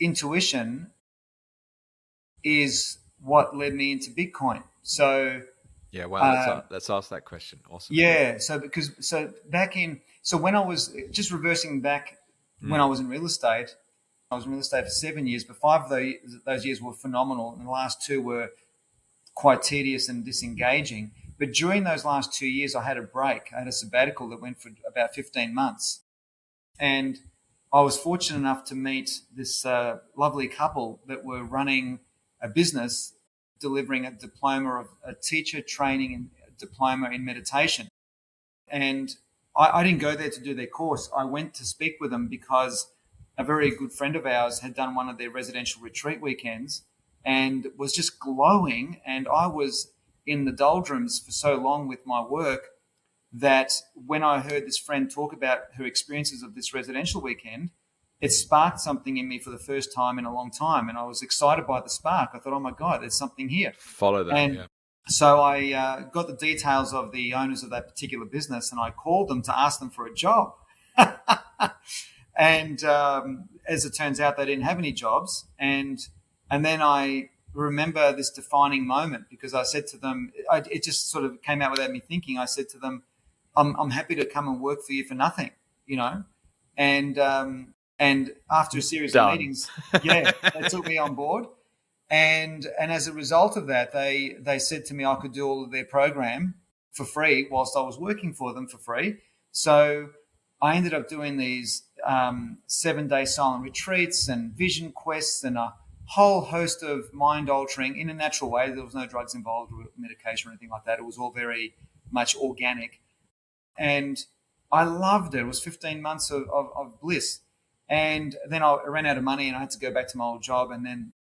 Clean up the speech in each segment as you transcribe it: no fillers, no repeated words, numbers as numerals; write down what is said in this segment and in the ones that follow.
intuition is what led me into Bitcoin. So yeah, well, let's ask that question. Awesome. Yeah. So when I was just reversing back, when I was in real estate, I was in real estate for 7 years, but 5 of those years were phenomenal. And the last 2 were quite tedious and disengaging. But during those last 2 years, I had a break. I had a sabbatical that went for about 15 months. And I was fortunate enough to meet this lovely couple that were running a business delivering a diploma of a teacher training and diploma in meditation. And I didn't go there to do their course. I went to speak with them because a very good friend of ours had done one of their residential retreat weekends and was just glowing. And I was in the doldrums for so long with my work that when I heard this friend talk about her experiences of this residential weekend, it sparked something in me for the first time in a long time. And I was excited by the spark. I thought, oh my God, there's something here. Follow that. And yeah. So I got the details of the owners of that particular business, and I called them to ask them for a job. And as it turns out, they didn't have any jobs. And then I remember this defining moment because I said to them, it just sort of came out without me thinking. I said to them, I'm happy to come and work for you for nothing, you know. And after a series of meetings, they took me on board. And as a result of that, they said to me I could do all of their program for free whilst I was working for them for free. So I ended up doing these 7-day silent retreats and vision quests and a whole host of mind-altering in a natural way. There was no drugs involved or medication or anything like that. It was all very much organic. And I loved it. It was 15 months of bliss. And then I ran out of money and I had to go back to my old job. And then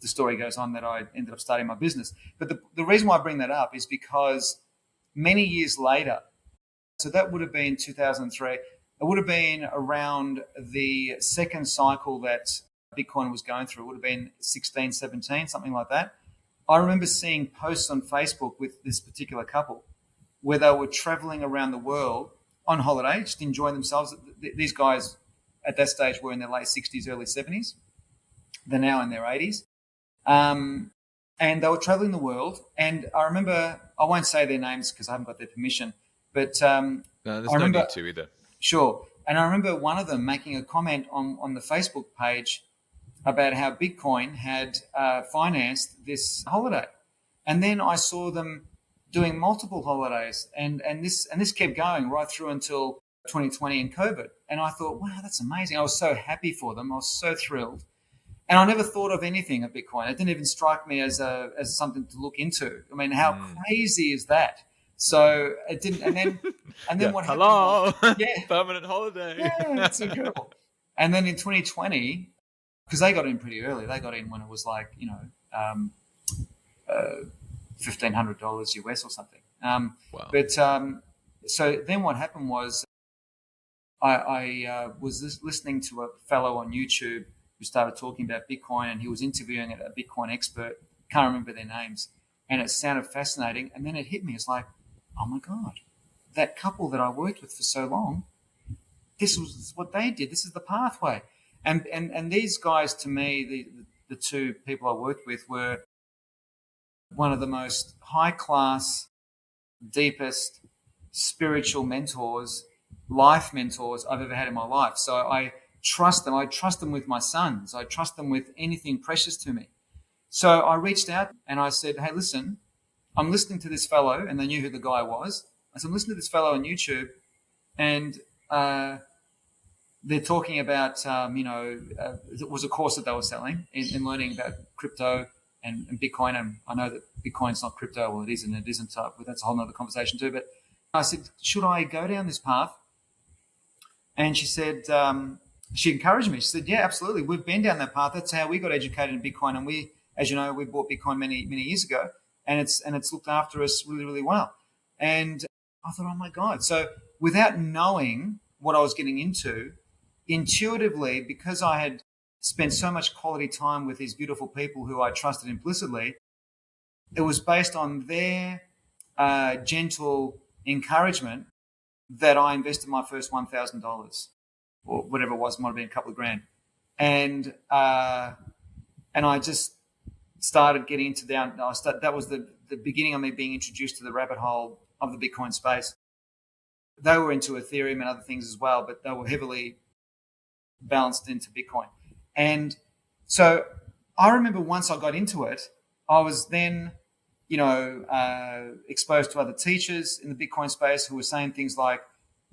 the story goes on that I ended up starting my business. But the reason why I bring that up is because many years later, so that would have been 2003, it would have been around the second cycle that Bitcoin was going through. It would have been 16, 17, something like that. I remember seeing posts on Facebook with this particular couple where they were traveling around the world on holiday, just enjoying themselves. These guys at that stage were in their late 60s, early 70s. They're now in their 80s. And they were traveling the world. And I remember, I won't say their names because I haven't got their permission, but no, there's no need to either. Sure. And I remember one of them making a comment on the Facebook page about how Bitcoin had financed this holiday. And then I saw them doing multiple holidays, and this kept going right through until 2020 and COVID. And I thought, wow, that's amazing. I was so happy for them. I was so thrilled. And I never thought of anything of Bitcoin. It didn't even strike me as something to look into. I mean, how crazy is that? So it didn't. And then what happened? Hello, permanent holiday. Yeah, it's incredible. And then in 2020, because they got in pretty early, they got in when it was like $1,500 US or something. Wow. But so then what happened was I was listening to a fellow on YouTube who started talking about Bitcoin, and he was interviewing a Bitcoin expert. Can't remember their names. And it sounded fascinating. And then it hit me. It's like, oh my God, that couple that I worked with for so long, this was what they did. This is the pathway. And these guys, to me, the two people I worked with were one of the most high-class, deepest spiritual mentors, life mentors I've ever had in my life. So I trust them. I trust them with my sons. I trust them with anything precious to me. So I reached out and I said, hey, listen, I'm listening to this fellow, and they knew who the guy was. I said, I'm listening to this fellow on YouTube, and they're talking about, it was a course that they were selling in learning about crypto and Bitcoin. And I know that Bitcoin's not crypto. Well, it is and it isn't. But that's a whole nother conversation too. But I said, should I go down this path? And she said, she encouraged me. She said, yeah, absolutely. We've been down that path. That's how we got educated in Bitcoin. And we, as you know, we bought Bitcoin many, many years ago, and it's looked after us really, really well. And I thought, oh my God. So without knowing what I was getting into, intuitively, because I had spent so much quality time with these beautiful people who I trusted implicitly, it was based on their gentle encouragement that I invested my first $1,000 or whatever it was, might have been a couple of grand. and I just started getting into that was the beginning of me being introduced to the rabbit hole of the Bitcoin space. They were into Ethereum and other things as well, but they were heavily balanced into Bitcoin. And so I remember once I got into it, I was then, exposed to other teachers in the Bitcoin space who were saying things like,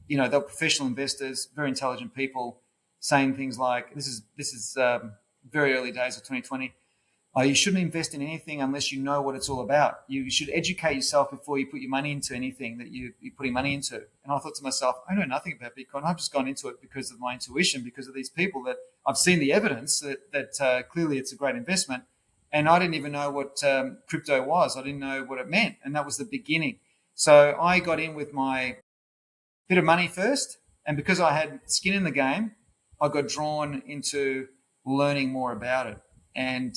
they were professional investors, very intelligent people, saying things like, this is very early days of 2020. You shouldn't invest in anything unless you know what it's all about. You should educate yourself before you put your money into anything that you're putting money into. And I thought to myself, I know nothing about Bitcoin. I've just gone into it because of my intuition, because of these people that I've seen the evidence that clearly it's a great investment. And I didn't even know what crypto was. I didn't know what it meant. And that was the beginning. So I got in with my bit of money first. And because I had skin in the game, I got drawn into learning more about it. And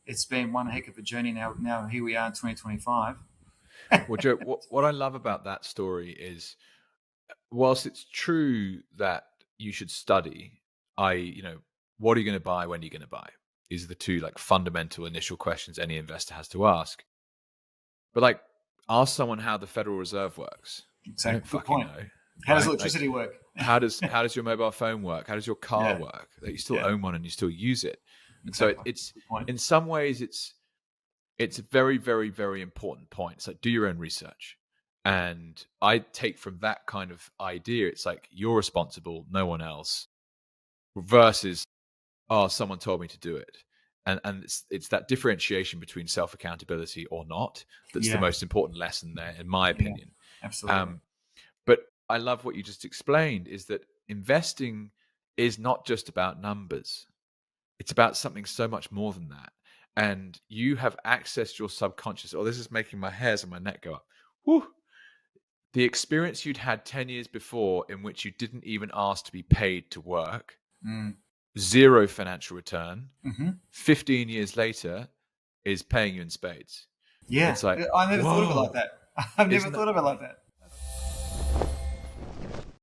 it's been one heck of a journey now. Now here we are in 2025. Well, Joe, what I love about that story is, whilst it's true that you should study, what are you going to buy? When are you going to buy? These are the two fundamental initial questions any investor has to ask. But ask someone how the Federal Reserve works. Exactly. They don't fucking know. How does electricity work? How does your mobile phone work? How does your car work? That you still own one and you still use it. And so it's in some ways it's a very, very, very important point. It's do your own research. And I take from that kind of idea, it's you're responsible, no one else, versus someone told me to do it. And it's that differentiation between self-accountability or not that's the most important lesson there, in my opinion. Absolutely. But I love what you just explained, is that investing is not just about numbers. It's about something so much more than that. And you have accessed your subconscious. Oh, this is making my hairs on my neck go up. Woo! The experience you'd had 10 years before, in which you didn't even ask to be paid to work, zero financial return, 15 years later is paying you in spades. Yeah. It's I never thought of it like that. I've never thought of it like that.